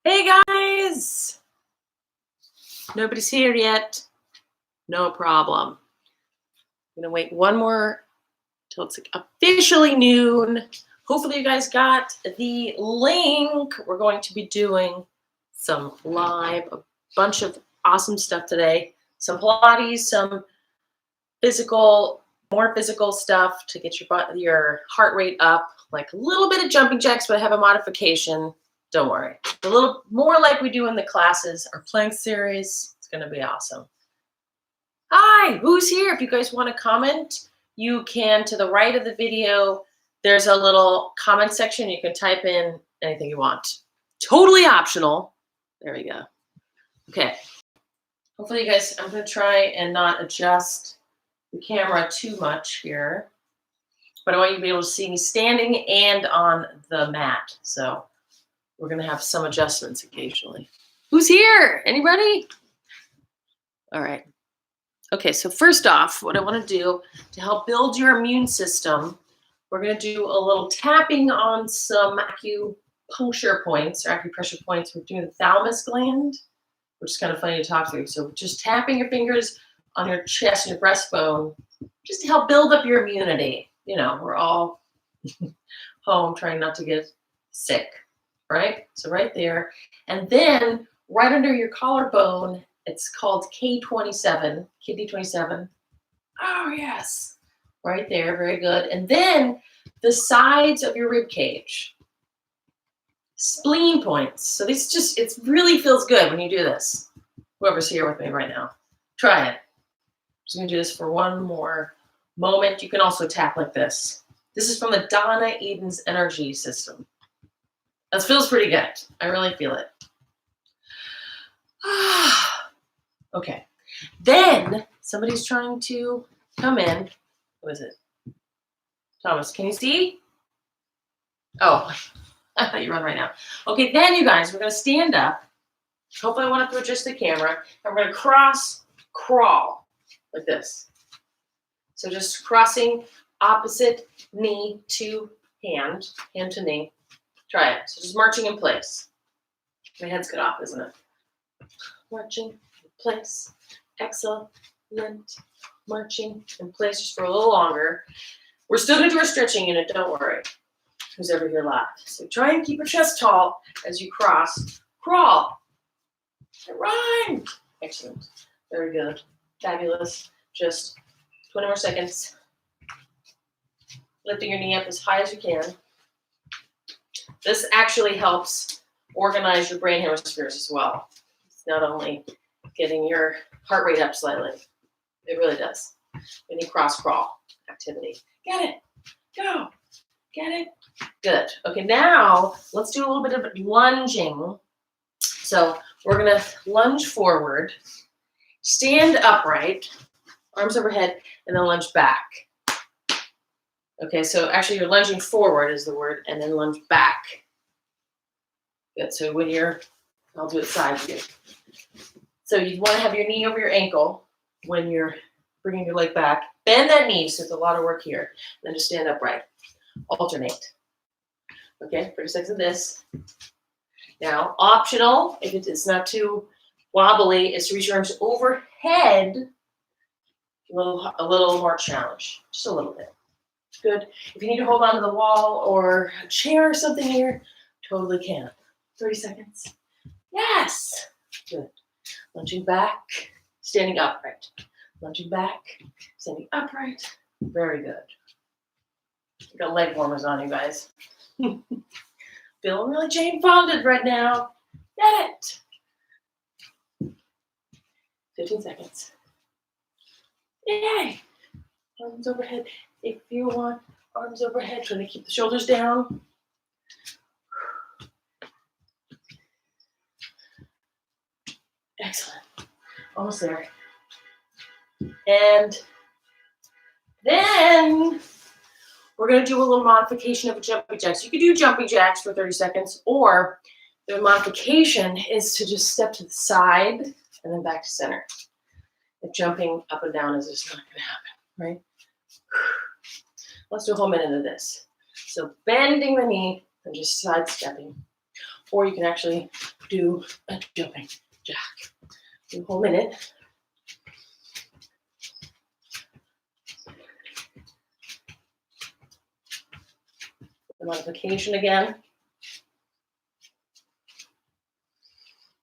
Hey guys! Nobody's here yet. No problem. I'm gonna wait one more till it's officially noon. Hopefully you guys got the link. We're going to be doing some live, a bunch of awesome stuff today. Some Pilates, some more physical stuff to get your heart rate up, like a little bit of jumping jacks, but I have a modification. Don't worry. A little more like we do in the classes, our plank series. It's going to be awesome. Hi, who's here? If you guys want to comment, you can, to the right of the video, there's a little comment section. You can type in anything you want. Totally optional. There we go. Okay. Hopefully you guys, I'm going to try and not adjust the camera too much here, but I want you to be able to see me standing and on the mat. So we're going to have some adjustments occasionally. Who's here? Anybody? All right. Okay, so first off, what I want to do to help build your immune system, we're going to do a little tapping on some acupuncture points or acupressure points. We're doing the thalamus gland, which is kind of funny to talk through. So just tapping your fingers on your chest and your breastbone, just to help build up your immunity. You know, we're all home trying not to get sick, right? So right there. And then right under your collarbone, it's called K27, kidney 27. Oh, yes. Right there. Very good. And then the sides of your rib cage. Spleen points. So this just, it really feels good when you do this. Whoever's here with me right now. Try it. I'm just going to do this for one more moment. You can also tap like this. This is from the Donna Eden's energy system. That feels pretty good. I really feel it. Okay. Then somebody's trying to come in. Who is it? Thomas, can you see? Oh, I thought you were on right now. Okay, then you guys, we're going to stand up. Hopefully I won't have to adjust the camera. And we're going to cross crawl like this. So just crossing opposite knee to hand to knee. Try it. So just marching in place. My head's cut off, isn't it? Marching in place. Excellent. Marching in place just for a little longer. We're still going to do our stretching unit, don't worry. Who's ever here live. So try and keep your chest tall as you cross. Crawl. It rhymed. Excellent. Very good. Fabulous. Just 20 more seconds. Lifting your knee up as high as you can. This actually helps organize your brain hemispheres as well. It's not only getting your heart rate up slightly. It really does. Any cross crawl activity. Get it. Go. Get it. Good. Okay, now let's do a little bit of lunging. So we're going to lunge forward, stand upright, arms overhead, and then lunge back. Okay, so actually you're lunging forward is the word, and then lunge back. Good. So when I'll do it side view. So you want to have your knee over your ankle when you're bringing your leg back. Bend that knee, so it's a lot of work here. Then just stand upright. Alternate. Okay, 30 seconds of this. Now, optional, if it's not too wobbly, is to reach your arms overhead. A little more challenge. Just a little bit. Good. If you need to hold on to the wall or a chair or something here, totally can. 30 seconds. Yes. Good. Lunging back, standing upright. Lunging back, standing upright. Very good. You got leg warmers on, you guys. Feeling really Jane Fonda right now. Get it. 15 seconds. Yay. Arms overhead. If you want arms overhead, try to keep the shoulders down. Excellent. Almost there. And then we're going to do a little modification of a jumping jacks. You could do jumping jacks for 30 seconds, or the modification is to just step to the side and then back to center. If jumping up and down is just not going to happen, right? Let's do a whole minute of this. So bending the knee and just sidestepping. or you can actually do a jumping jack. Do a whole minute. The modification again.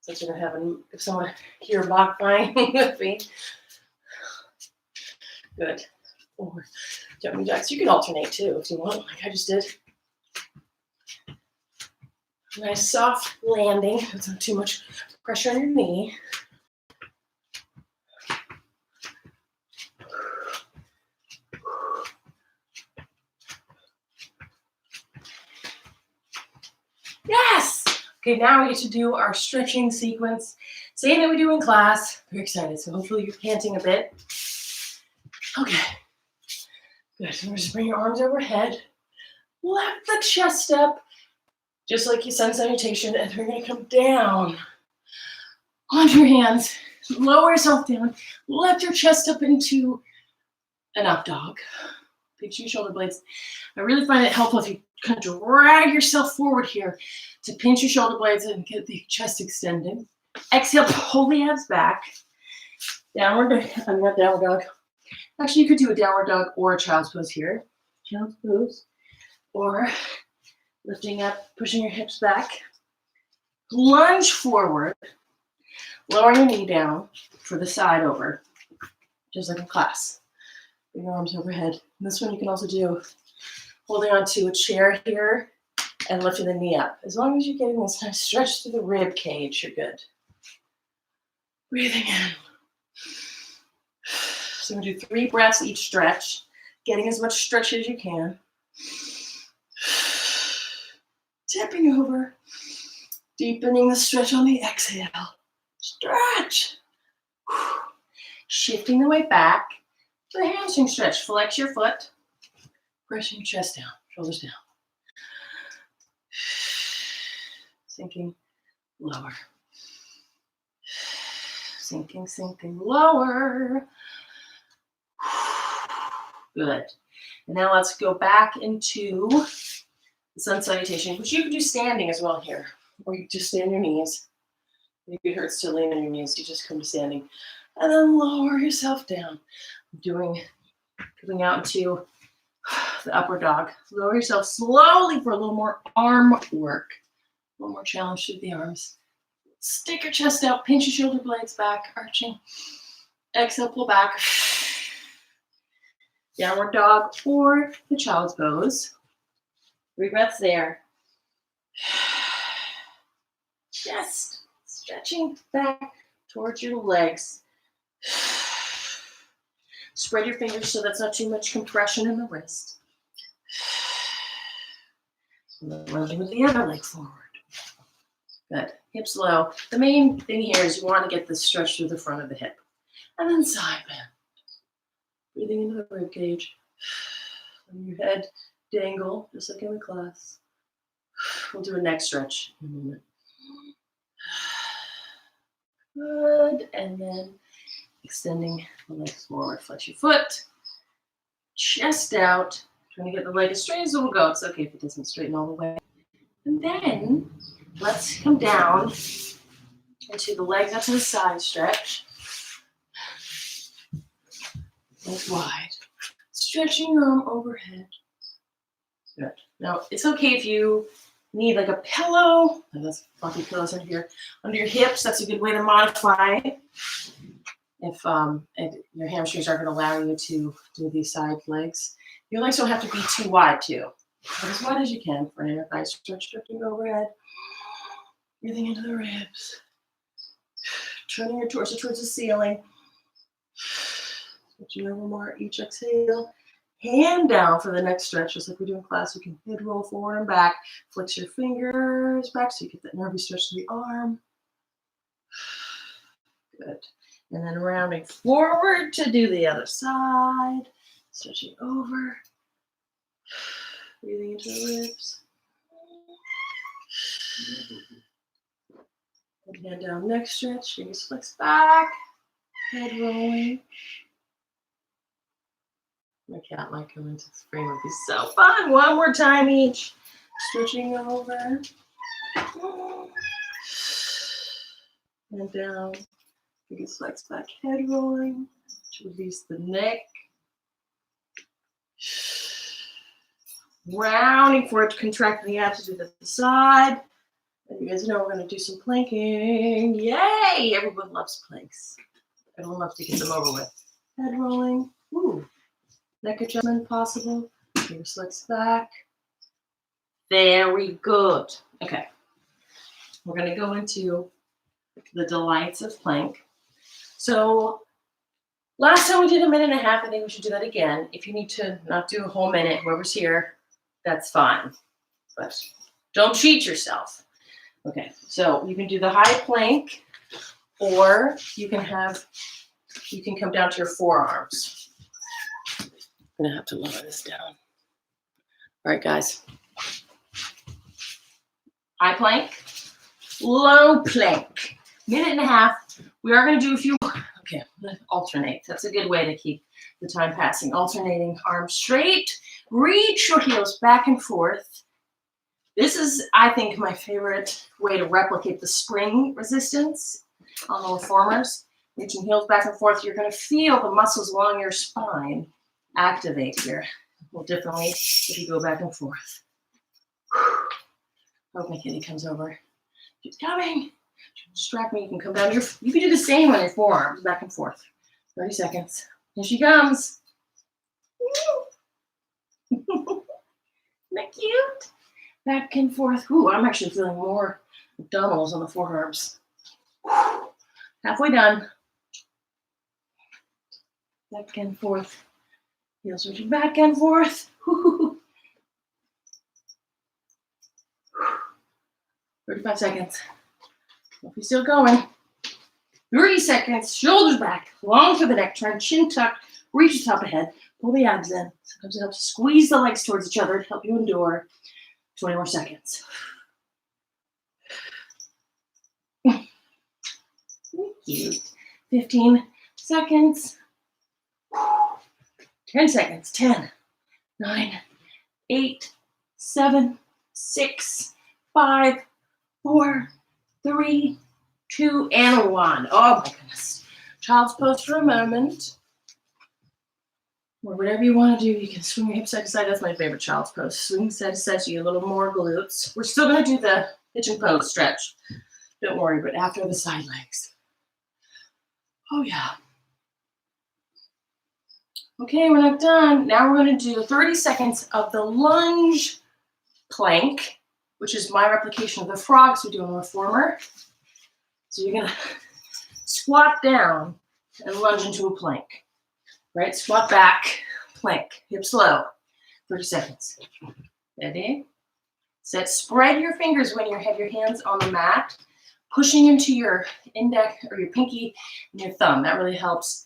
Since you're gonna have if someone here modifying with me. Good. Or jumping jacks. You can alternate too if you want, like I just did. Nice soft landing. It's not too much pressure on your knee. Yes! Okay, now we get to do our stretching sequence. Same that we do in class. Very excited, so hopefully you're panting a bit. Okay. Good, so just bring your arms overhead. Lift the chest up, just like your sun salutation, and we're gonna come down onto your hands. Lower yourself down. Lift your chest up into an up dog. Pinch your shoulder blades. I really find it helpful if you kind of drag yourself forward here to pinch your shoulder blades and get the chest extended. Exhale, pull the abs back. Downward dog. Actually, you could do a downward dog or a child's pose here. Child's pose. Or lifting up, pushing your hips back. Lunge forward. Lower your knee down for the side over, just like in class. Bring your arms overhead. And this one you can also do holding onto a chair here and lifting the knee up. As long as you're getting this nice stretch through the rib cage, you're good. Breathing in. So we're going to do 3 breaths each stretch, getting as much stretch as you can. Tipping over, deepening the stretch on the exhale. Stretch. Shifting the weight back to the hamstring stretch. Flex your foot. Pressing your chest down, shoulders down. Sinking lower. Sinking, sinking lower. Good. And now let's go back into the sun salutation, which you can do standing as well here. Or you just stay on your knees. Maybe it hurts to lean on your knees. You just come to standing. And then lower yourself down. Coming out into the upward dog. Lower yourself slowly for a little more arm work. A little more challenge through the arms. Stick your chest out. Pinch your shoulder blades back. Arching. Exhale, pull back. Downward dog or the child's pose. 3 breaths there. Just stretching back towards your legs. Spread your fingers so that's not too much compression in the wrist. And then lunging with the other leg forward. Good. Hips low. The main thing here is you want to get this stretch through the front of the hip. And then side bend. Breathing into the rib cage. Letting your head dangle, just like in the class. We'll do a neck stretch in a moment. Good. And then extending the legs forward. Flex your foot. Chest out. Trying to get the leg as straight as it will go. It's okay if it doesn't straighten all the way. And then let's come down into the legs up to the side stretch. Legs wide. Stretching your arm overhead. Good. Now, it's okay if you need like a pillow. Oh, that's fluffy pillows under your hips. That's a good way to modify. If your hamstrings aren't going to allow you to do these side legs. Your legs don't have to be too wide too. But as wide as you can for an nice stretch, stretching overhead. Breathing into the ribs. Turning your torso towards the ceiling. Switching over more each exhale. Hand down for the next stretch, just like we do in class. You can head roll forward and back. Flex your fingers back so you get that nervy stretch to the arm. Good. And then rounding forward to do the other side. Stretching over. Breathing into the ribs. And hand down, next stretch. Fingers flex back. Head rolling. My cat might come into the frame. It would be so fun. One more time each. Stretching over. and down. Biggest flex back, head rolling to release the neck. Rounding forward to contract the abs to the side. And you guys know we're going to do some planking. Yay! Everyone loves planks. Everyone loves to get them over with. Head rolling. Ooh. Neck adjustment possible. Fingers flex back. Very good. Okay. We're going to go into the delights of plank. So last time we did a minute and a half. I think we should do that again. If you need to not do a whole minute, whoever's here, that's fine. But don't cheat yourself. Okay, so you can do the high plank, or you can come down to your forearms. I'm gonna have to lower this down. All right, guys. High plank, low plank. Minute and a half. We are gonna do a few more. Okay, alternate. That's a good way to keep the time passing. Alternating arms straight. Reach your heels back and forth. This is, I think, my favorite way to replicate the spring resistance on the reformers. Reaching heels back and forth, you're going to feel the muscles along your spine activate here a little differently if you go back and forth. Hope my kitty comes over. She's coming. Distract me. You can come down your. You can do the same on your forearms, back and forth. 30 seconds. Here she comes. Isn't that cute? Back and forth. Ooh, I'm actually feeling more abdominals on the forearms. Halfway done. Back and forth. Heels switching back and forth. 35 seconds. If you're still going. 30 seconds. Shoulders back. Long through the neck. Turn chin tucked. Reach the top of the head. Pull the abs in. Sometimes it helps you squeeze the legs towards each other to help you endure. 20 more seconds. Cute. 15 seconds. 10 seconds. 10, 9, 8, 7, 6, 5, 4, 3, 2, and 1. Oh my goodness. Child's pose for a moment. Or whatever you want to do, you can swing your hips side to side. That's my favorite child's pose. Swing side to side so you get a little more glutes. We're still going to do the pigeon pose stretch. Don't worry, but after the side legs. Oh, yeah. Okay, we're not done. Now we're going to do 30 seconds of the lunge plank, which is my replication of the frogs we do on the reformer. So you're going to squat down and lunge into a plank. Right, squat back, plank, hips low, 30 seconds. Ready, set, spread your fingers when you have your hands on the mat, pushing into your index or your pinky and your thumb. That really helps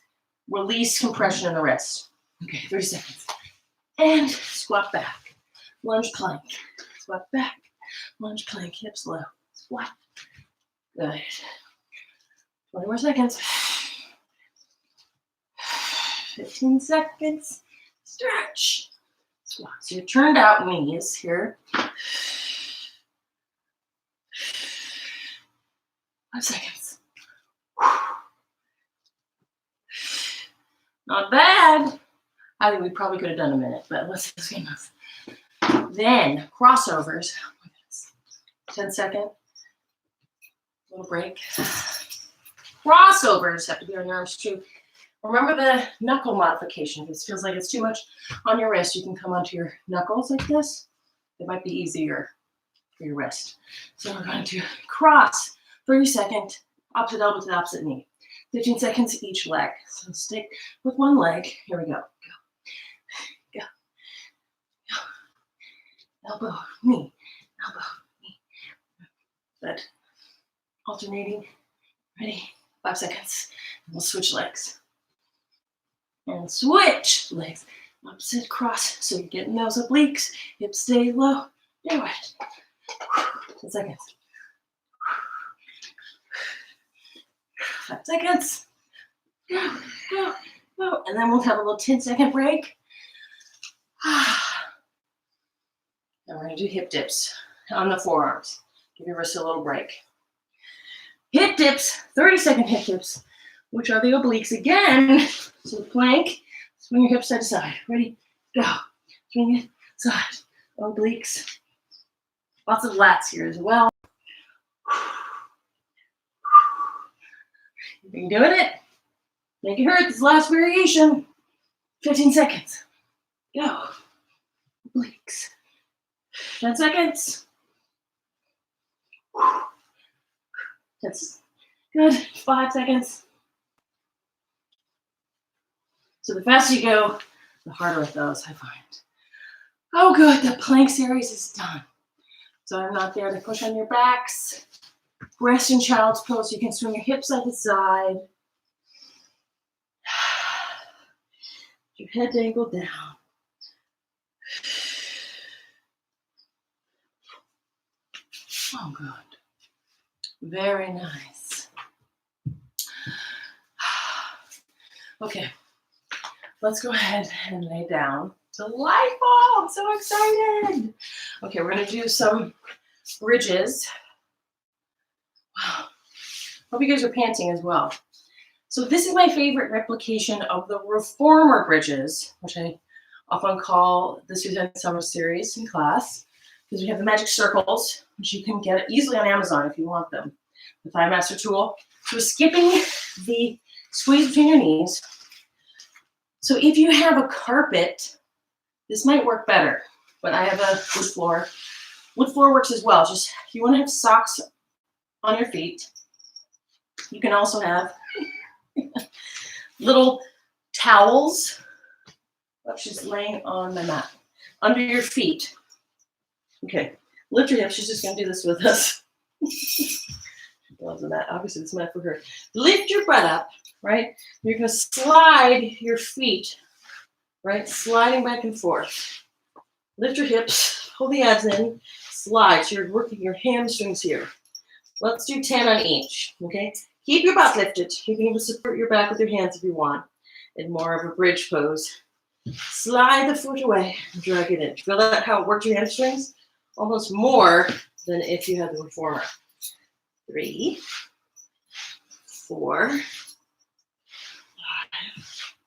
release compression in the wrist. Okay, 30 seconds. And squat back, lunge plank, squat back, lunge plank, hips low, squat. Good. 20 more seconds. 15 seconds. Stretch. Squat. So you turned out knees here. 5 seconds. Not bad. I think we probably could have done a minute, but let's just get enough. Then crossovers. 10 second. Little break. Crossovers have to be on your arms too. Remember the knuckle modification. If it feels like it's too much on your wrist, you can come onto your knuckles like this. It might be easier for your wrist. So we're going to cross, 30 second, opposite elbow to the opposite knee. 15 seconds each leg. So stick with one leg. Here we go. Go. Go. Go. Elbow, knee. Elbow, knee. Good. Alternating. Ready? 5 seconds. And we'll switch legs. And switch legs. Opposite cross. So you're getting those obliques. Hips stay low. Do it. 10 seconds. 5 seconds. Go, go, go. And then we'll have a little 10-second break. And we're going to do hip dips on the forearms. Give your wrist a little break. Hip dips, 30-second hip dips, which are the obliques again. So plank, swing your hips side to side. Ready? Go. Swing it, side, obliques. Lots of lats here as well. You're doing it. Make it hurt. This last variation. 15 seconds. Go. Obliques. 10 seconds. That's good. 5 seconds. So the faster you go, the harder it goes, I find. Oh, good. The plank series is done. So I'm not there to push on your backs. Rest in child's pose. You can swing your hips side to side. Your head angle down. Oh, good. Very nice. Okay, let's go ahead and lay down to light ball. I'm so excited. Okay, we're gonna do some bridges. Wow. Hope you guys are panting as well. So this is my favorite replication of the reformer bridges, which I often call the Suzanne Summer series in class, because we have the magic circles, which you can get easily on Amazon if you want them. The Thigh Master tool. So skipping the squeeze between your knees. So if you have a carpet, this might work better, but I have a wood floor. Wood floor works as well. Just if you want to have socks on your feet, you can also have little towels. I'm just laying on my mat under your feet. Okay, lift your hips. She's just going to do this with us. Loves the mat. Obviously, it's meant for her. Lift your butt up, right? You're going to slide your feet, right? Sliding back and forth. Lift your hips, pull the abs in, slide. So you're working your hamstrings here. Let's do 10 on each, okay? Keep your butt lifted. You can even support your back with your hands if you want. In more of a bridge pose. Slide the foot away and drag it in. Feel that how it works your hamstrings? Almost more than if you had the reformer. 3, 4, 5.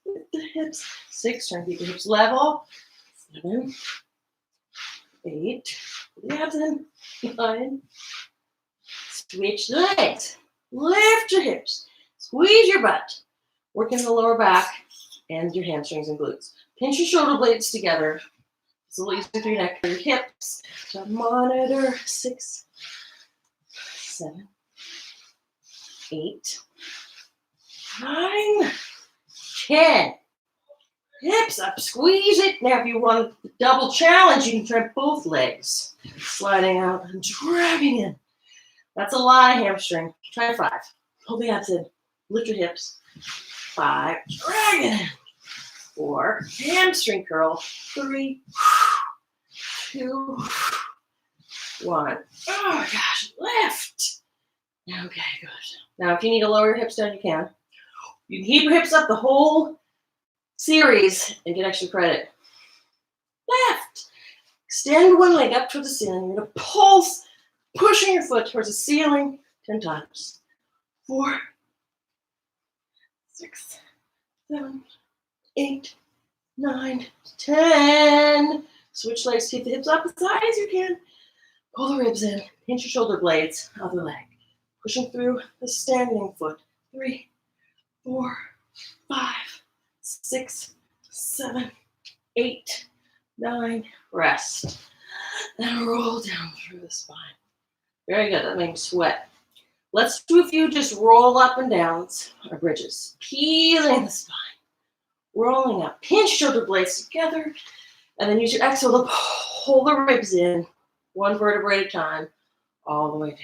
Lift the hips. 6. Try and keep the hips level. 7, 8. Pull the abs in. 9. Switch the legs. Lift your hips. Squeeze your butt. Work in the lower back and your hamstrings and glutes. Pinch your shoulder blades together. It's a little easier for your neck, for your hips. So monitor. 6, 7, 8, 9, 10. Hips up. Squeeze it. Now, if you want a double challenge, you can try both legs. Sliding out and dragging in. That's a lot of hamstring. Try 5. Pull the abs in. Lift your hips. 5. Drag it in. 4. Hamstring curl. 3, 2, 1. Oh gosh. Lift. Okay, good. Now, if you need to lower your hips down, you can. You can keep your hips up the whole series and get extra credit. Lift. Extend one leg up towards the ceiling. You're going to pulse, pushing your foot towards the ceiling 10 times. 4, 6, 7, 8, 9, 10. Switch legs. Keep the hips up as high as you can. Pull the ribs in. Pinch your shoulder blades. Other leg. Pushing through the standing foot. 3, 4, 5, 6, 7, 8, 9. Rest. Then roll down through the spine. Very good. That makes me sweat. Let's do a few just roll up and downs or bridges. Peeling the spine. Rolling up. Pinch shoulder blades together. And then use your exhale to pull the ribs in. One vertebrae at a time. All the way down.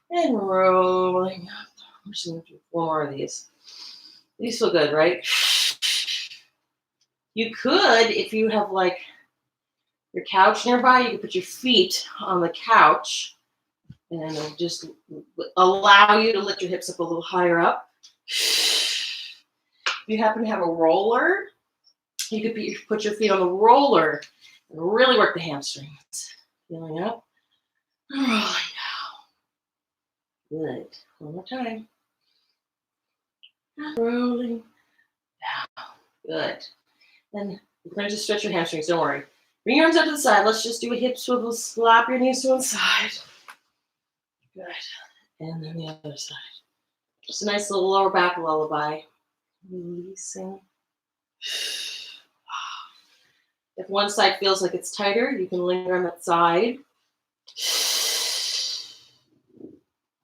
And rolling up. I'm just going to do 4 more of these. These feel good, right? You could, if you have like your couch nearby, you could put your feet on the couch and it'll just allow you to lift your hips up a little higher up. If you happen to have a roller, you could put your feet on the roller and really work the hamstrings. Feeling up, rolling down. Good. One more time. Rolling down. Good. And you're going to just stretch your hamstrings. Don't worry. Bring your arms up to the side. Let's just do a hip swivel. Slap your knees to one side. Good. And then the other side. Just a nice little lower back lullaby. Releasing. If one side feels like it's tighter, you can linger on that side.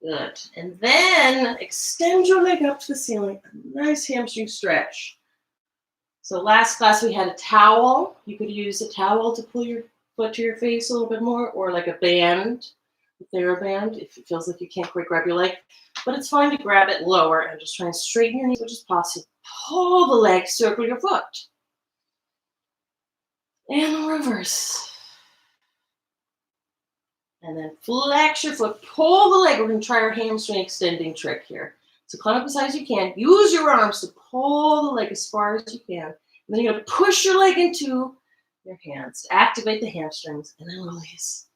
Good. And then extend your leg up to the ceiling. A nice hamstring stretch. So last class we had a towel. You could use a towel to pull your foot to your face a little bit more, or like a band, a TheraBand, if it feels like you can't quite grab your leg. But it's fine to grab it lower and just try and straighten your knees, which is possible. Pull the leg, circle your foot. And reverse. And then flex your foot, pull the leg. We're going to try our hamstring extending trick here. So climb up as high as you can. Use your arms to pull the leg as far as you can. And then you're going to push your leg into your hands to activate the hamstrings, and then release.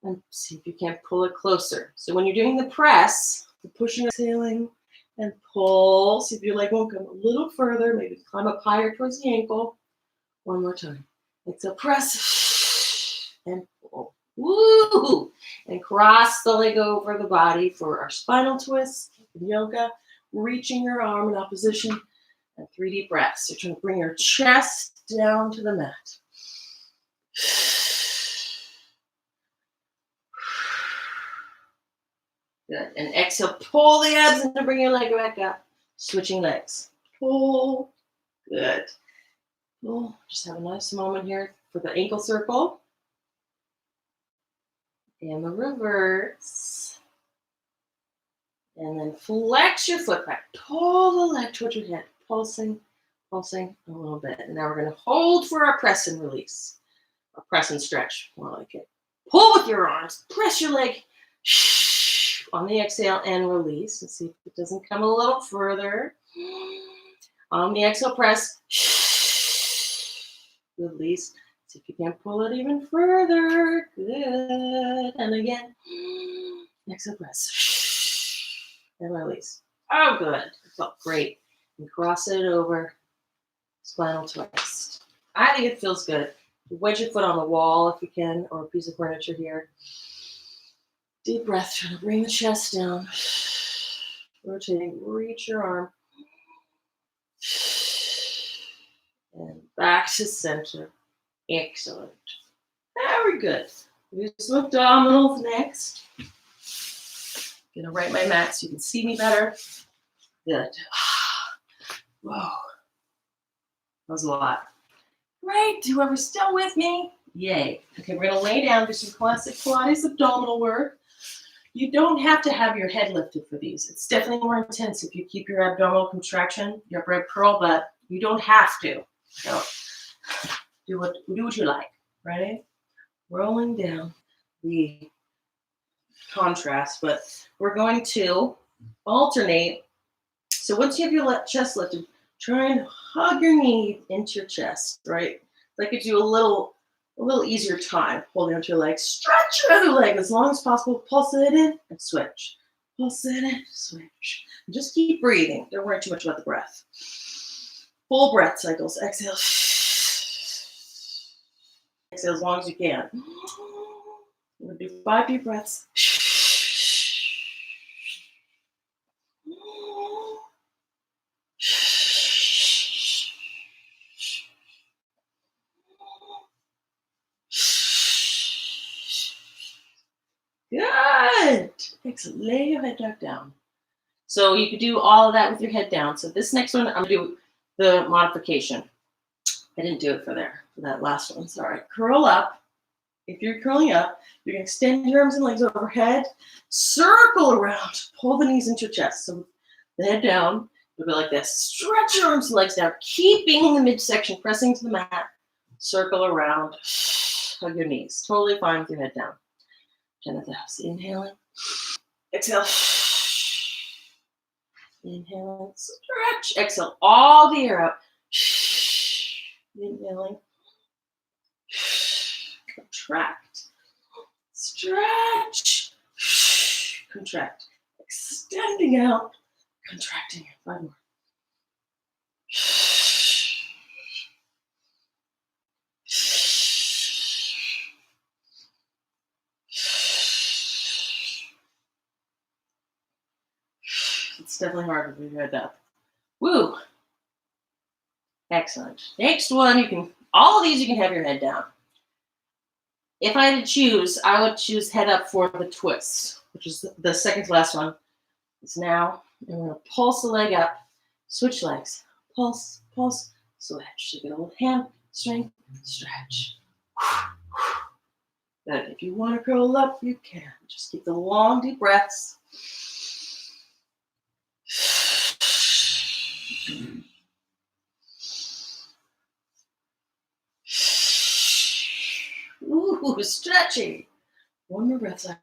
And see if you can't pull it closer. So when you're doing the press, you're pushing the ceiling and pull. See if your leg won't come a little further. Maybe climb up higher towards the ankle. One more time. Exhale, press and pull. Woo! And cross the leg over the body for our spinal twist in yoga. Reaching your arm in opposition and 3 deep breaths. You're trying to bring your chest down to the mat. Good. And exhale, pull the abs and bring your leg back up. Switching legs. Pull. Good. Pull. Just have a nice moment here for the ankle circle. And the reverse. And then flex your foot back. Pull the leg towards your head. Pulsing, pulsing a little bit. And now we're going to hold for our press and release. Or press and stretch, more like it. Pull with your arms. Press your leg. On the exhale and release. Let's see if it doesn't come a little further. On the exhale, press. Release. See if you can pull it even further. Good. And again. Exhale, press. And release. Oh, good. It felt great. And cross it over. Spinal twist. I think it feels good. Wedge your foot on the wall if you can, or a piece of furniture here. Deep breath, trying to bring the chest down. Rotating, reach your arm. And back to center. Excellent. Very good. We do some abdominals next. I'm gonna right my mat so you can see me better. Good. Whoa. That was a lot. Great. Whoever's still with me, yay. Okay, we're gonna lay down, do some classic Pilates abdominal work. You don't have to have your head lifted for these. It's definitely more intense if you keep your abdominal contraction, your upper rib curl, but you don't have to. So do what you like. Ready? Rolling down the contrast, but we're going to alternate. So once you have your chest lifted, try and hug your knee into your chest, right? That gives you a little easier time holding onto your leg. Stretch your other leg as long as possible. Pulse it in and switch. Pulse it in, switch. And just keep breathing. Don't worry too much about the breath. Full breath cycles. Exhale. Exhale as long as you can. We're going to do 5 deep breaths. Good. Excellent. Lay your head back down. So you could do all of that with your head down. So this next one, I'm going to do the modification. I didn't do it for that last one. Sorry. Curl up. If you're curling up, you're going to extend your arms and legs overhead. Circle around. Pull the knees into your chest. So the head down. You'll go like this. Stretch your arms and legs down. Keeping the midsection, pressing to the mat. Circle around. Hug your knees. Totally fine with your head down. 10 of those. Inhaling. Exhale. Inhaling. Stretch. Exhale. All the air out. Inhaling. Contract. Stretch. Contract. extending out, contracting. 5 more. It's definitely hard with your head up. Woo! Excellent. Next one, you can, all of these you can have your head down. If I had to choose, I would choose head up for the twist, which is the second to last one. It's now, and we're gonna pulse the leg up, switch legs, pulse, pulse, switch. So get a little hand, strength, stretch. Good. If you want to curl up, you can. Just keep the long, deep breaths. Ooh, stretching. One more breath cycle.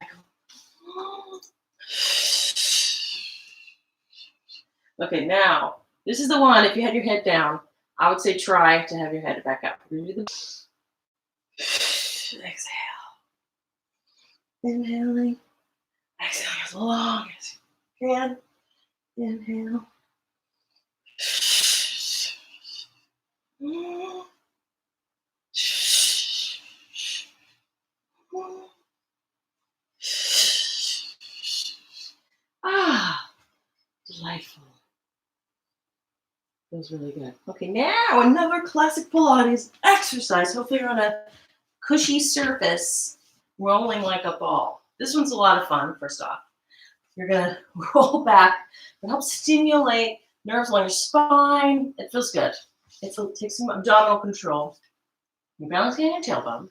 Okay, now, this is the one, if you had your head down, I would say try to have your head back up. We're gonna do the exhale. Inhaling. Exhaling as long as you can. Inhale. Ah, delightful. Feels really good. Okay, now another classic Pilates exercise. Hopefully you're on a cushy surface, rolling like a ball. This one's a lot of fun, first off. You're gonna roll back. It helps stimulate nerves along your spine. It feels good. It takes some abdominal control. You're balancing on your tailbone.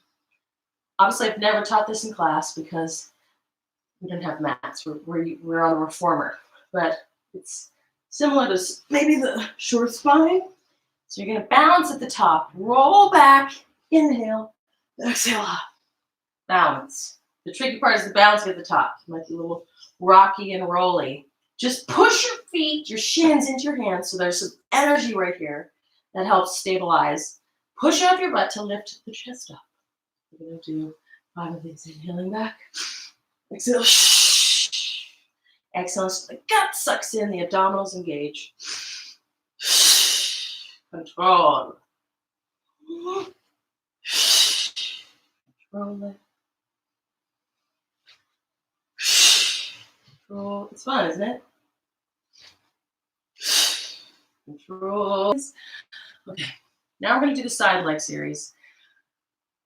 Obviously, I've never taught this in class because we don't have mats. We're on a reformer, but it's similar to maybe the short spine. So you're gonna balance at the top, roll back, inhale, exhale up. Balance. The tricky part is the balancing at the top. It might be a little rocky and rolly. Just push your feet, your shins into your hands so there's some energy right here that helps stabilize. Push out your butt to lift the chest up. We're going to do 5 of these. Inhaling back. Exhale. Exhale. So the gut sucks in, the abdominals engage. Control. Control it. Control. It's fun, isn't it? Control. Okay, now we're going to do the side leg series.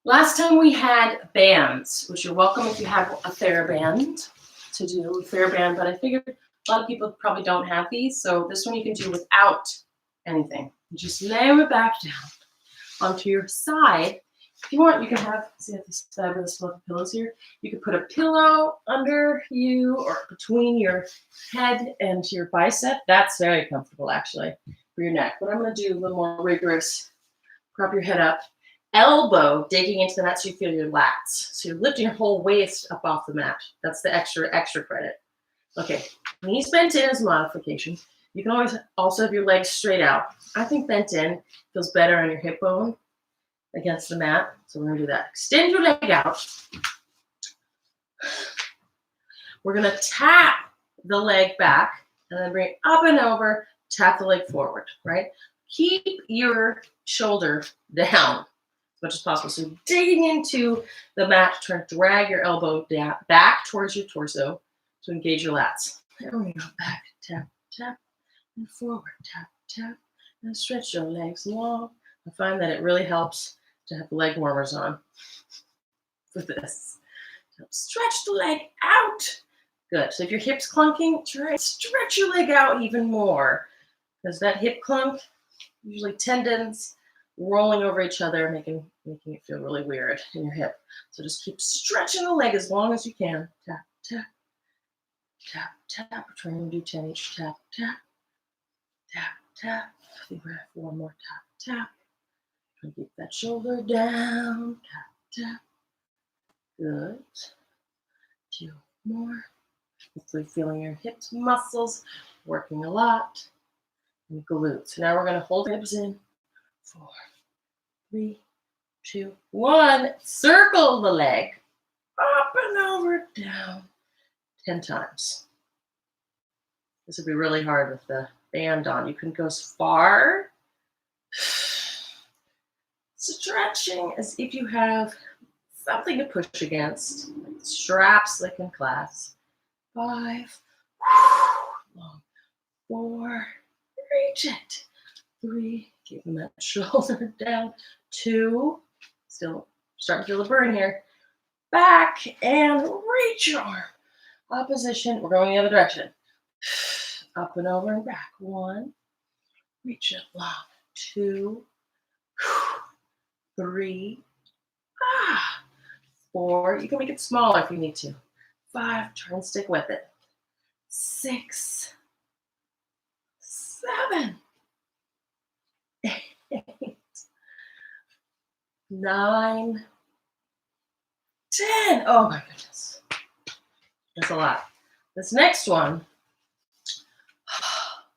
Last time we had bands, which you're welcome if you have a TheraBand to do a TheraBand, but I figured a lot of people probably don't have these, so this one you can do without anything. You just lay it back down onto your side. If you want, you can have, see, I have this fabulous fluffy pillows here. You could put a pillow under you or between your head and your bicep. That's very comfortable, actually, for your neck. But I'm going to do a little more rigorous. Prop your head up. Elbow digging into the mat so you feel your lats. So you're lifting your whole waist up off the mat. That's the extra credit. Okay, knees bent in as a modification. You can always also have your legs straight out. I think bent in feels better on your hip bone against the mat. So we're going to do that. Extend your leg out. We're going to tap the leg back and then bring it up and over, tap the leg forward, right? Keep your shoulder down as much as possible. So digging into the mat, trying to drag your elbow down, back towards your torso to engage your lats. There we go. Back, tap, tap, and forward, tap, tap, and stretch your legs long. I find that it really helps to have leg warmers on for this. So stretch the leg out. Good. So if your hip's clunking, try and stretch your leg out even more. Because that hip clunk, usually tendons rolling over each other, making it feel really weird in your hip. So just keep stretching the leg as long as you can. Tap, tap, tap, tap. We're trying to do 10 each. Tap, tap, tap, tap. I think we're going to have 4 more. Tap, tap. Keep that shoulder down. Tap, tap. Good. 2 more. Hopefully feeling your hips muscles working a lot. And glutes. Now we're going to hold hips in. 4, 3, 2, 1. Circle the leg. Up and over, down. 10 times. This would be really hard with the band on. You can go as far, stretching as if you have something to push against, like straps like in class. 5, long, 4, reach it. 3, keeping that shoulder down. 2, still starting to feel the burn here. Back and reach your arm. Opposition, we're going the other direction. Up and over and back. 1, reach it long. 2, 3, 4, you can make it smaller if you need to. 5, try and stick with it. 6, 7, 8, 9, 10. Oh my goodness. That's a lot. This next one,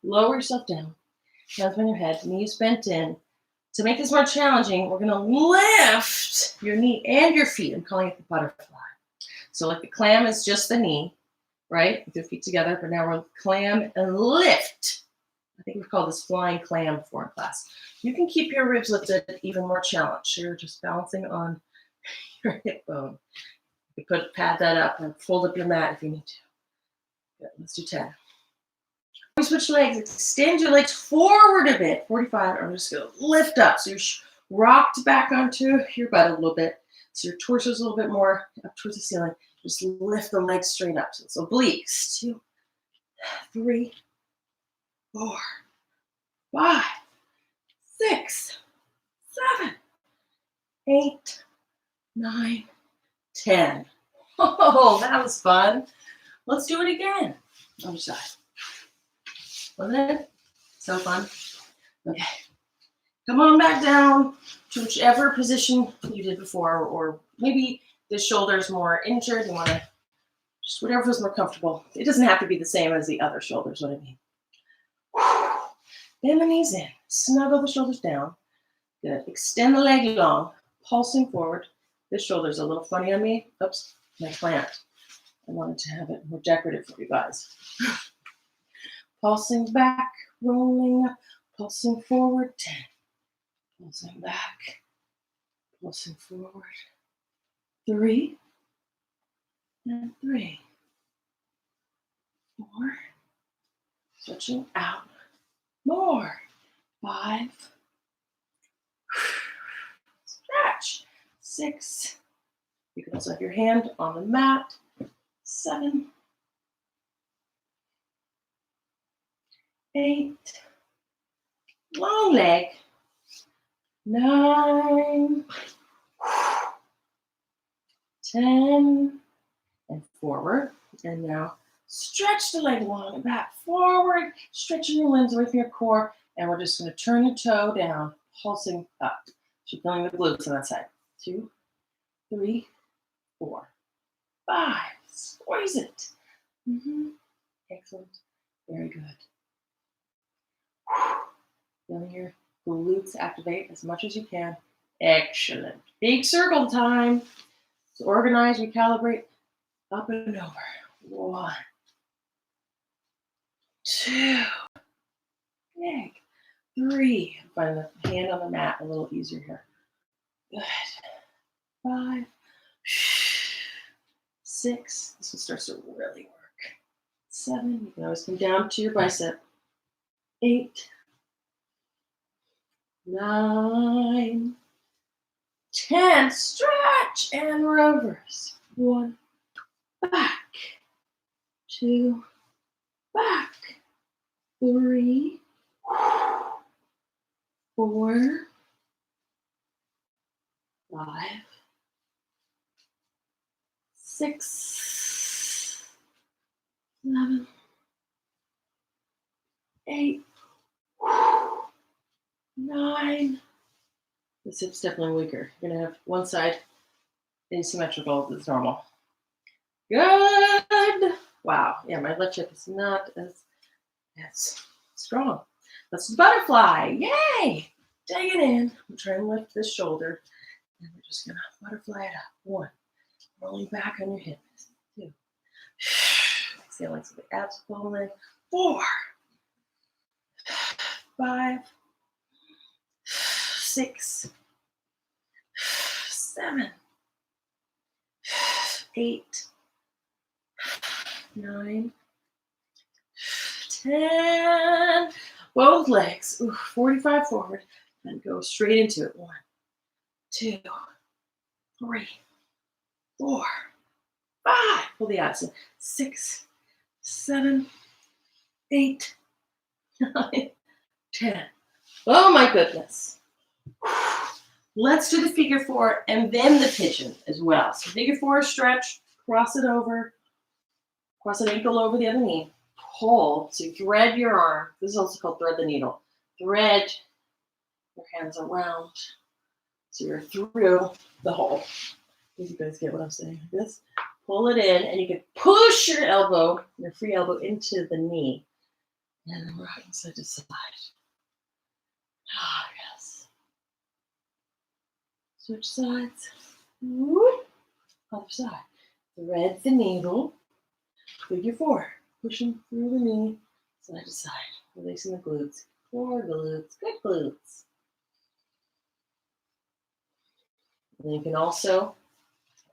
lower yourself down. Hands on your head, knees bent in. To make this more challenging, we're going to lift your knee and your feet. I'm calling it the butterfly. So like the clam is just the knee, right? With your feet together. But now we're clam and lift. I think we've called this flying clam before in class. You can keep your ribs lifted even more challenged. You're just balancing on your hip bone. You could pad that up and fold up your mat if you need to. Good. Let's do 10. We switch legs. Extend your legs forward a bit. 45. I'm just going to lift up. So you're rocked back onto your butt a little bit. So your torso is a little bit more up towards the ceiling. Just lift the legs straight up. So obliques. 2, 3, 4, 5, 6, 7, 8, 9, 10. Oh, that was fun. Let's do it again. Other side. Wasn't it? So fun. Okay. Come on back down to whichever position you did before, or maybe the shoulder's more injured. You want to just whatever feels more comfortable. It doesn't have to be the same as the other shoulders, what I mean. Bend the knees in. Snuggle the shoulders down. Good. Extend the leg long, pulsing forward. This shoulder's a little funny on me. Oops, my plant. I wanted to have it more decorative for you guys. Pulsing back, rolling up, pulsing forward, 10. Pulsing back, pulsing forward, 3, and 3, 4, stretching out, more, 5, stretch, 6, you can also have your hand on the mat, 7, 8, long leg, 9, 10, and forward. And now stretch the leg long and back, forward, stretching your limbs away from your core. And we're just going to turn your toe down, pulsing up. So you're feeling the glutes on that side. 2, 3, 4, 5. Squeeze it. Excellent. Very good. Feeling your glutes activate as much as you can. Excellent. Big circle time. So organize, recalibrate, up and over. 1, 2, big. 3. Find the hand on the mat a little easier here. Good. 5, 6. This one starts to really work. 7. You can always come down to your bicep. 8, 9, 10. Stretch and reverse. 1, back. 2, back. 3, 4, 5, 6, 7, 8, 9. This hip's definitely weaker. You're going to have one side asymmetrical as normal. Good. Wow. Yeah, my left hip is not as strong. Let's do butterfly. Yay. Dig it in. I'm trying to lift this shoulder. And we're just going to butterfly it up. 1. Rolling back on your hip. 2. Exhaling so the abs pull in. 4, 5, 6, 7, 8, 9, 10. Both legs. 45 forward. And go straight into it. 1, 2, 3, 4, 5. Pull the abs in. 6, 7, 8, 9, 10. Oh my goodness. Let's do the figure 4 and then the pigeon as well. So figure 4, stretch, cross it over, cross an ankle over the other knee, pull. So you thread your arm. This is also called thread the needle. Thread your hands around so you're through the hole. You guys get what I'm saying? This, pull it in, and you can push your elbow, your free elbow, into the knee, and then rocking side to side. Ah, yes. Switch sides. Whoop. Other side. Thread the needle. Figure 4. Pushing through the knee, side to side. Releasing the glutes. Core glutes. Good glutes. And you can also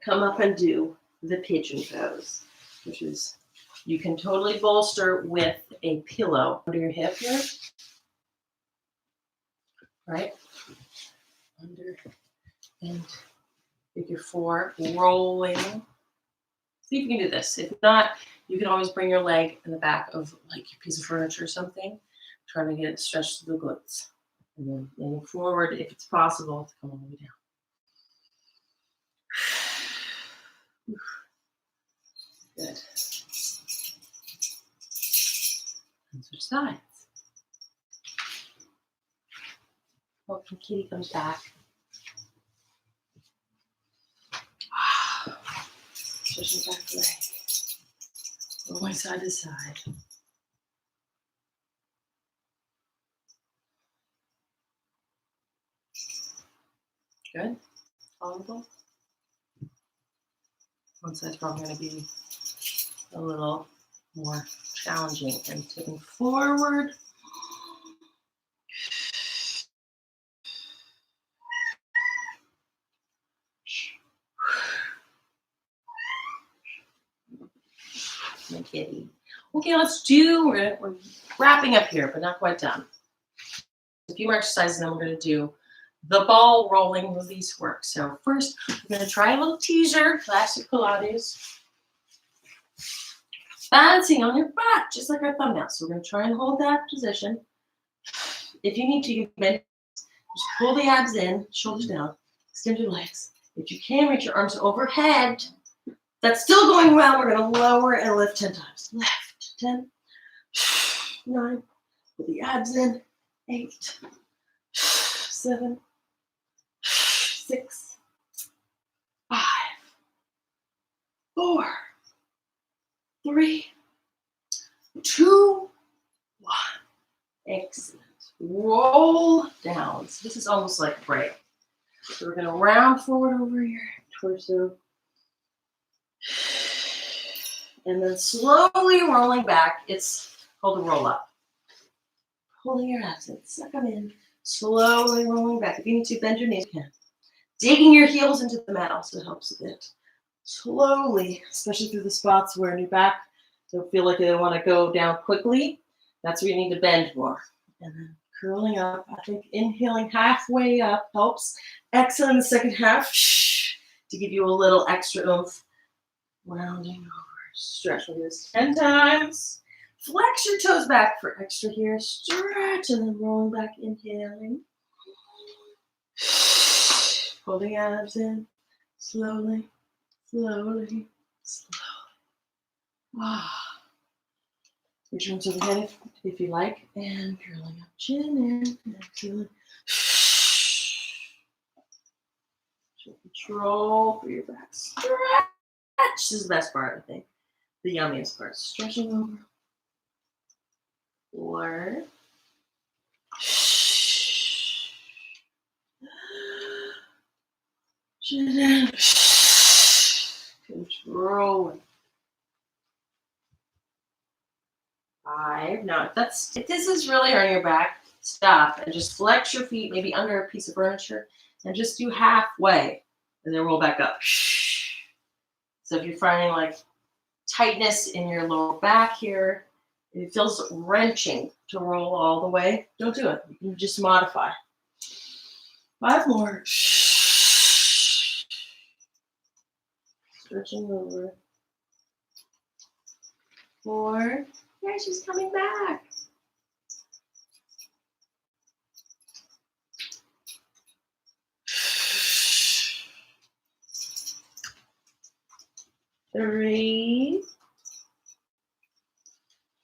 come up and do the pigeon pose, which is, you can totally bolster with a pillow under your hip here. Right? Under and figure 4, rolling. See if you can do this. If not, you can always bring your leg in the back of like a piece of furniture or something, trying to get it stretched to the glutes. And then leaning forward, if it's possible, to come all the way down. Good. And switch sides. Hope when Kitty comes back. Switching back leg. Going side to side. Good. Tolerable. One side's probably going to be a little more challenging. And taking forward. My kitty. Okay, we're wrapping up here, but not quite done. A few more exercises, and then we're going to do the ball rolling release work. So first, we're going to try a little teaser, classic Pilates. Balancing on your butt, just like our thumbnail. So we're going to try and hold that position. If you need to, you can bend. Just pull the abs in, shoulders down, extend your legs. If you can, reach your arms overhead. That's still going well. We're going to lower and lift 10 times. Left, 10, 9, pull the abs in, 8, 7, 6, 5, 4, 3, 2, 1. Excellent. Roll down. So this is almost like a break. So we're going to round forward over your torso. And then slowly rolling back. It's called a roll up. Pulling your abs in. Suck them in. Slowly rolling back. If you need to, bend your knees, you can. Digging your heels into the mat also helps a bit. Slowly, especially through the spots where your back don't feel like they want to go down quickly. That's where you need to bend more. And then curling up. I think inhaling halfway up helps. Exhaling the second half to give you a little extra oomph. Rounding over. Stretch like this 10 times. Flex your toes back for extra here. Stretch and then rolling back, inhaling. Pull the abs in. Slowly, slowly, slowly. Return to the head if you like. And curling up, chin in. Exhaling. Control for your back. Stretch. This is the best part, I think. The yummiest part. Stretching over. 4. Control. 5. Now, if this is really hurting your back, stop and just flex your feet, maybe under a piece of furniture, and just do halfway, and then roll back up. So if you're finding like tightness in your lower back here, if it feels wrenching to roll all the way, don't do it. You can just modify. 5 more. Stretching over. 4. Yeah, she's coming back. 3.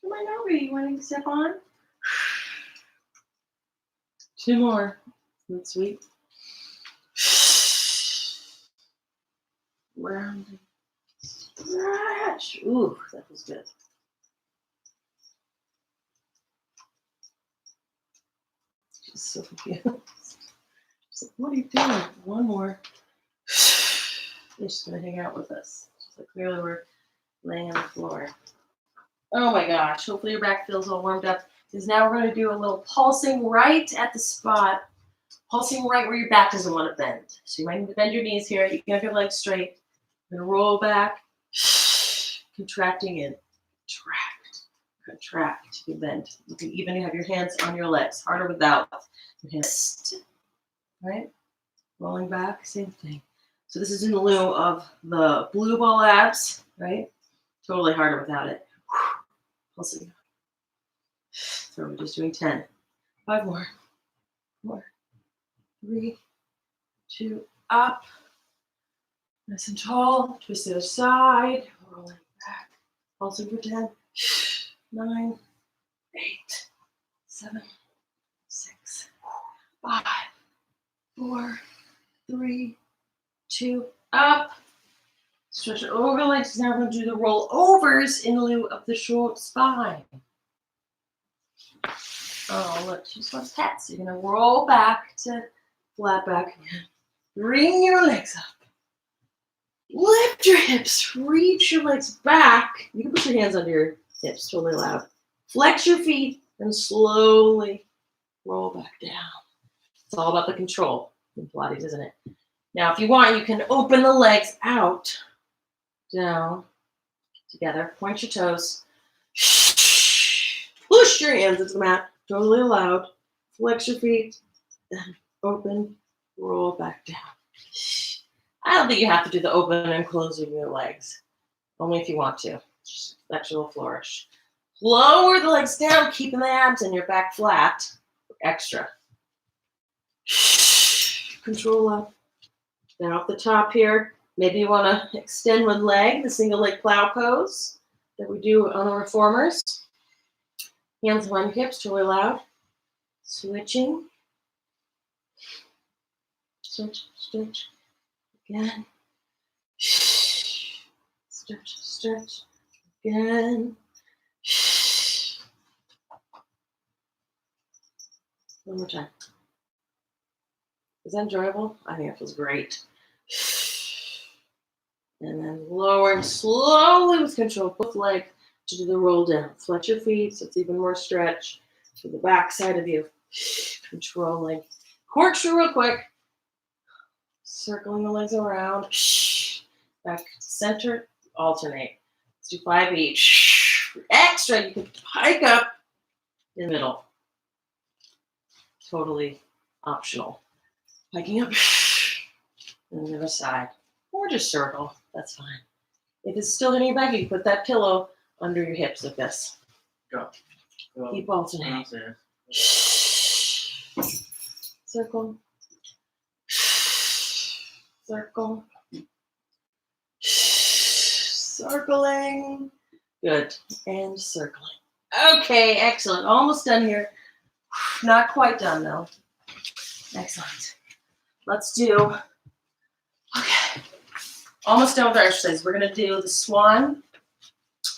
Come on over. You want to step on? 2 more. That's sweet. Round and stretch. Ooh, that was good. She's so confused. She's like, what are you doing? 1 more. And she's going to hang out with us. She's like, clearly we're laying on the floor. Oh my gosh. Hopefully your back feels all warmed up. Because now we're going to do a little pulsing right at the spot. Pulsing right where your back doesn't want to bend. So you might need to bend your knees here. You can have your legs straight. You're going to roll back. Contracting in. Contract. Contract. You bend. You can even have your hands on your legs. Harder without your hands. Right? Rolling back. Same thing. So this is in lieu of the blue ball abs. Right? Totally harder without it. Pulsing. So we're just doing 10. 5 more. 4. 3, 2, up. Nice and tall. Twist the other side. Rolling back. Pulsing for 10. 9, 8, 7, 6, 5, 4, 3, 2, up. Stretch it over legs. Now we're going to do the roll overs in lieu of the short spine. Oh, look, she just wants pets. You're going to roll back to flat back again. Bring your legs up. Lift your hips. Reach your legs back. You can put your hands under your hips, totally loud. Flex your feet and slowly roll back down. It's all about the control in Pilates, isn't it? Now, if you want, you can open the legs out, down, together. Point your toes. Push your hands into the mat. Totally allowed. Flex your feet. Then open. Roll back down. I don't think you have to do the open and closing your legs. Only if you want to. Just extra little flourish. Lower the legs down, keeping the abs and your back flat. Extra. Control up. Now at the top here, maybe you want to extend one leg, the single leg plow pose that we do on the reformers. Hands on hips, totally loud. Switching. Stretch, stretch. Again. Stretch, stretch. Again. One more time. Is that enjoyable? I think it feels great. And then lower and slowly with control, both legs to do the roll down. Flex your feet so it's even more stretch to the back side of you. Controlling. Corkscrew real quick. Circling the legs around. Back center. Alternate. Let's do 5 each. Extra, you can hike up in the middle. Totally optional. Hiking up. And the other side. Or just circle. That's fine. If it's still in your back, you can put that pillow under your hips like this. Go. Keep alternating. Circle. Circle. Circling. Good. And circling. Okay, excellent. Almost done here. Not quite done though. Excellent. Let's do, okay. Almost done with our exercise. We're going to do the swan.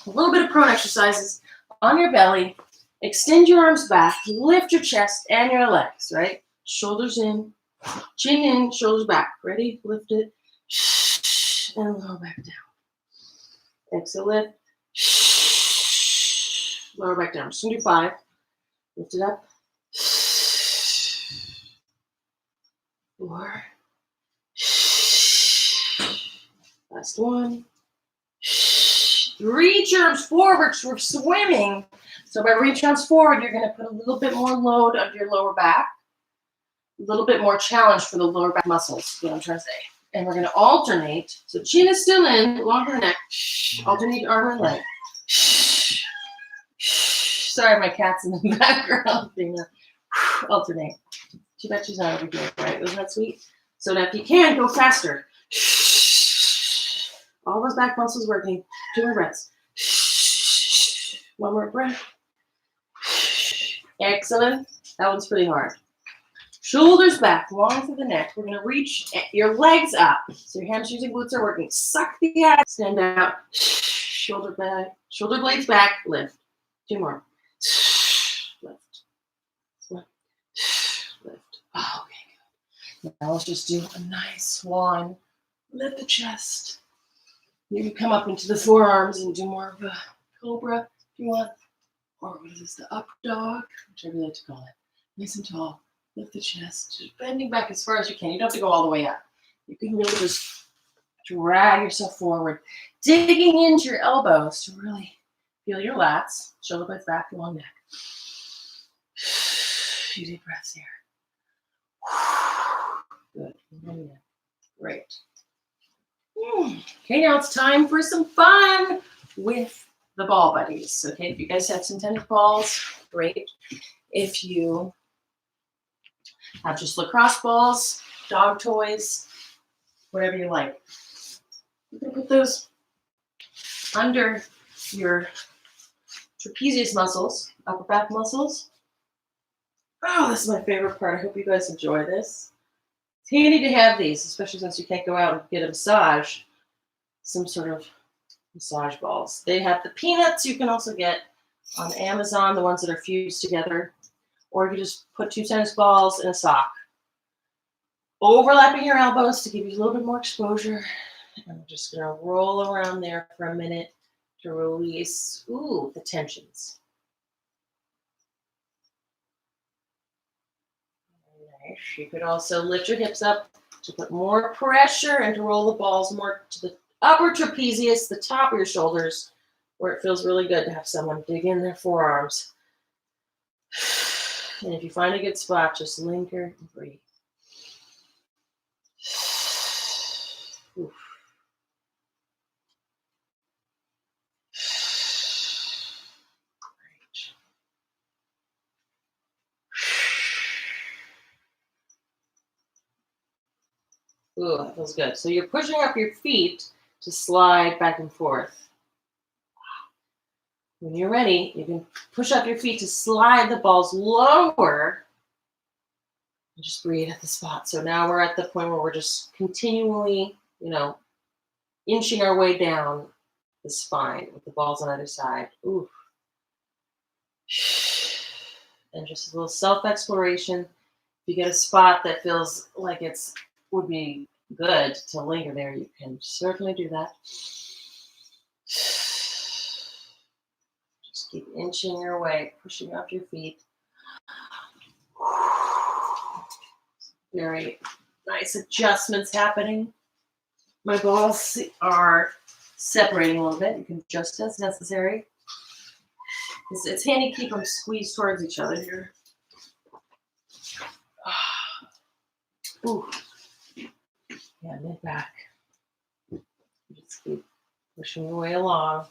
A little bit of prone exercises on your belly. Extend your arms back. Lift your chest and your legs, right? Shoulders in. Chin in, shoulders back. Ready? Lift it. And lower back down. Exhale, lift. Lower back down. Just gonna do 5. Lift it up. 4. Last one. Reach arms forward. We're swimming. So by reach arms forward, you're going to put a little bit more load on your lower back. A little bit more challenge for the lower back muscles, is what I'm trying to say. And we're going to alternate. So chin is still in, longer neck. Alternate arm and leg. Sorry, my cat's in the background. Alternate. Too bad she's not over here, right? Wasn't that sweet? So now if you can, go faster. All those back muscles working. 2 more breaths. One more breath. Excellent. That one's pretty hard. Shoulders back, long through the neck. We're going to reach your legs up. So your hamstrings and glutes are working. Suck the ass. Stand out. Shoulder back. Shoulder blades back. Lift. 2 more. Lift. Lift. Lift. Oh, okay, good. Now let's just do a nice swan. Lift the chest. You can come up into the forearms and do more of a cobra if you want. Or what is this, the up dog? Whichever you like to call it. Nice and tall. Lift the chest. Just bending back as far as you can. You don't have to go all the way up. You can really just drag yourself forward. Digging into your elbows to really feel your lats. Shoulder blades back, long neck. A few deep breaths here. Good. Great. Okay, now it's time for some fun with the ball buddies. Okay, if you guys have some tennis balls, great. If you have just lacrosse balls, dog toys, whatever you like, you can put those under your trapezius muscles, upper back muscles. Oh, this is my favorite part. I hope you guys enjoy this. It's handy to have these, especially since you can't go out and get a massage. Some sort of massage balls. They have the peanuts you can also get on Amazon, the ones that are fused together. Or you can just put 2 tennis balls in a sock. Overlapping your elbows to give you a little bit more exposure. And I'm just going to roll around there for a minute to release, the tensions. Nice. You could also lift your hips up to put more pressure and to roll the balls more to the upper trapezius, the top of your shoulders, where it feels really good to have someone dig in their forearms. And if you find a good spot, just linger and breathe. Oof. Ooh, that feels good. So you're pushing up your feet to slide back and forth. When you're ready, you can push up your feet to slide the balls lower and just breathe at the spot. So now we're at the point where we're just continually, inching our way down the spine with the balls on either side. Ooh. And just a little self-exploration. If you get a spot that feels like would be good to linger there, you can certainly do that. Just keep inching your way, pushing up your feet. Very nice adjustments happening. My balls are separating a little bit. You can adjust as necessary. It's handy to keep them squeezed towards each other here. Ooh. Yeah, mid back. Just keep pushing your way along.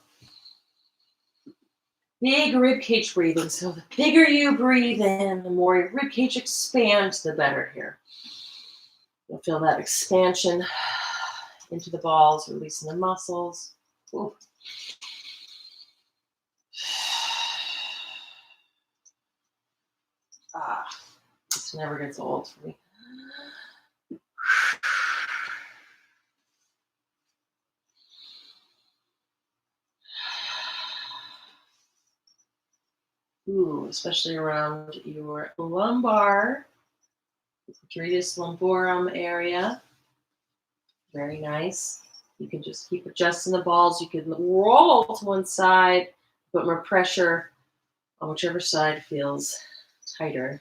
Big rib cage breathing. So the bigger you breathe in, the more your rib cage expands, the better here. You'll feel that expansion into the balls, releasing the muscles. Ooh. This never gets old for me. Ooh, especially around your lumbar, trapezius lumborum area. Very nice. You can just keep adjusting the balls. You can roll to one side, put more pressure on whichever side feels tighter.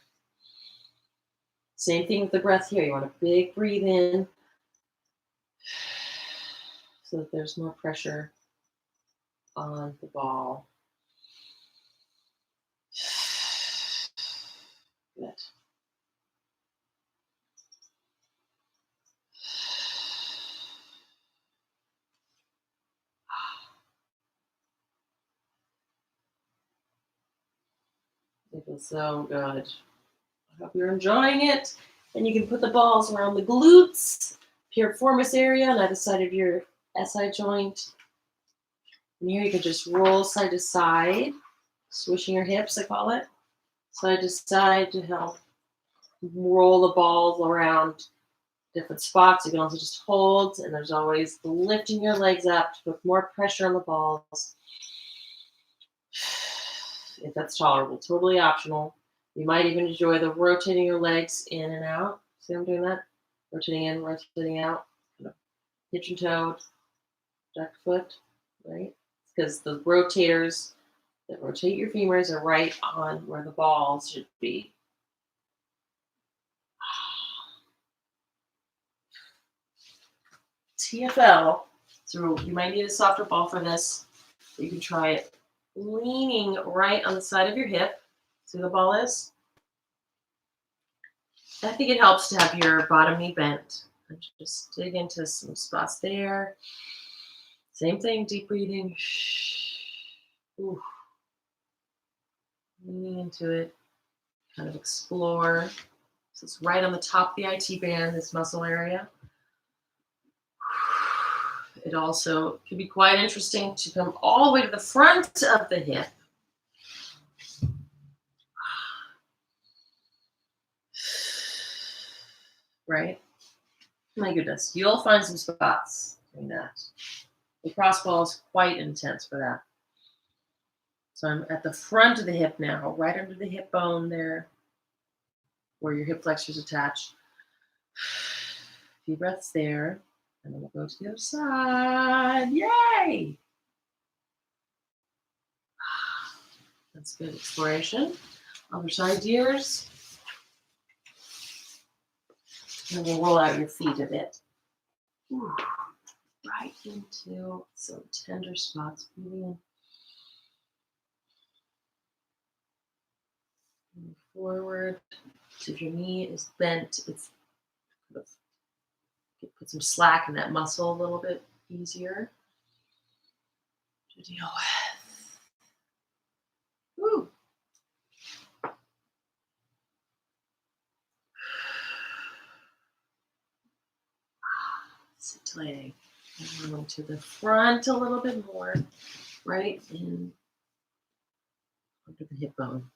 Same thing with the breath here. You want a big breathe in so that there's more pressure on the ball. Good. It feels so good. I hope you're enjoying it. And you can put the balls around the glutes, piriformis area on either side of your SI joint. And here you can just roll side to side, swishing your hips, I call it, side to side to help roll the balls around different spots. You can also just hold, and there's always lifting your legs up to put more pressure on the balls. If that's tolerable, totally optional. You might even enjoy the rotating your legs in and out. See I'm doing that? Rotating in, rotating out. Kind of pigeon toed, duck foot, right? Because the rotators that rotate your femurs are right on where the balls should be. TFL. So you might need a softer ball for this. You can try it leaning right on the side of your hip. See where the ball is? I think it helps to have your bottom knee bent. And just dig into some spots there. Same thing, deep breathing. Ooh. Leaning into it. Kind of explore. So it's right on the top of the IT band, this muscle area. It also can be quite interesting to come all the way to the front of the hip. Right? My goodness, you'll find some spots doing that. The cross ball is quite intense for that. So I'm at the front of the hip now, right under the hip bone there, where your hip flexors attach. A few breaths there, and then we'll go to the other side. Yay! That's good exploration. Other side, dears. And we'll roll out your feet a bit. Ooh, right into some tender spots. Breathing in. Forward. So if your knee is bent, it's kind of put some slack in that muscle a little bit easier to deal with. Woo. Scintillating. And going to the front a little bit more, right in under the hip bone.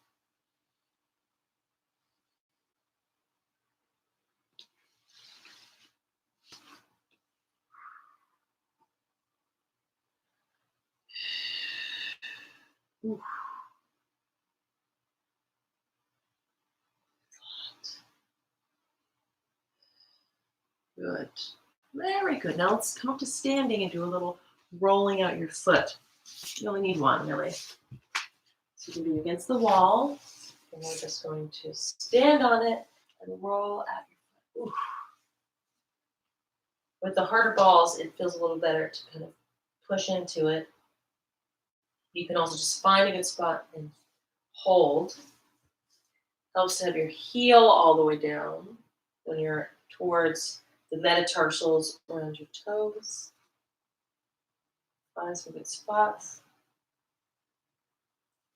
Ooh. Good. Very good. Now let's come up to standing and do a little rolling out your foot. You only need one, really. So you can be against the wall, and we're just going to stand on it and roll out your foot. Ooh. With the harder balls, it feels a little better to kind of push into it. You can also just find a good spot and hold. Helps to have your heel all the way down when you're towards the metatarsals around your toes. Find some good spots.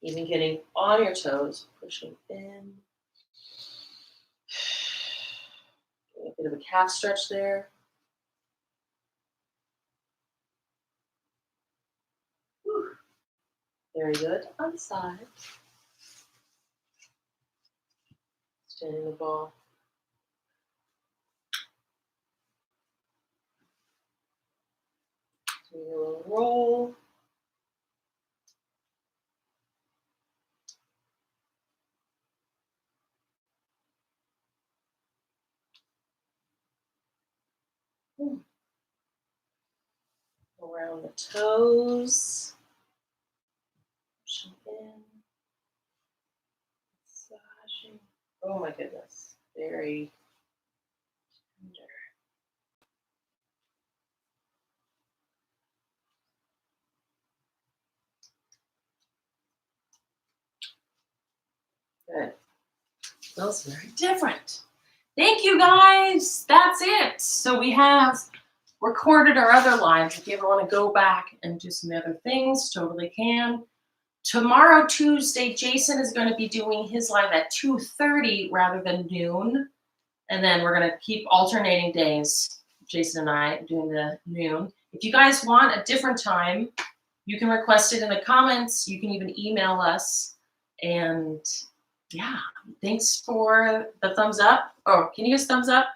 Even getting on your toes, pushing in. A bit of a calf stretch there. Whew. Very good. On the side. Standing the ball. Doing a little roll. Around the toes. Pushing in. Oh my goodness. Very tender. Good. Smells very different. Thank you guys. That's it. So we have recorded our other lives. If you ever want to go back and do some other things, totally can. Tomorrow, Tuesday, Jason is going to be doing his live at 2:30 rather than noon. And then we're going to keep alternating days, Jason and I doing the noon. If you guys want a different time, you can request it in the comments. You can even email us. And yeah, thanks for the thumbs up. Oh, can you guys thumbs up?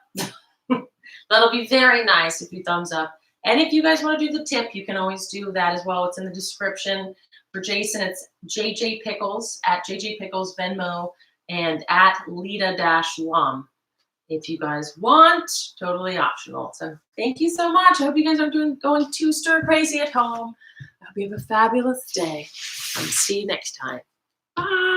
That'll be very nice if you thumbs up. And if you guys want to do the tip, you can always do that as well. It's in the description. For Jason, it's JJ Pickles, at JJ Pickles, Venmo, and at Leda-Lum. If you guys want, totally optional. So thank you so much. I hope you guys aren't going too stir crazy at home. I hope you have a fabulous day. And see you next time. Bye.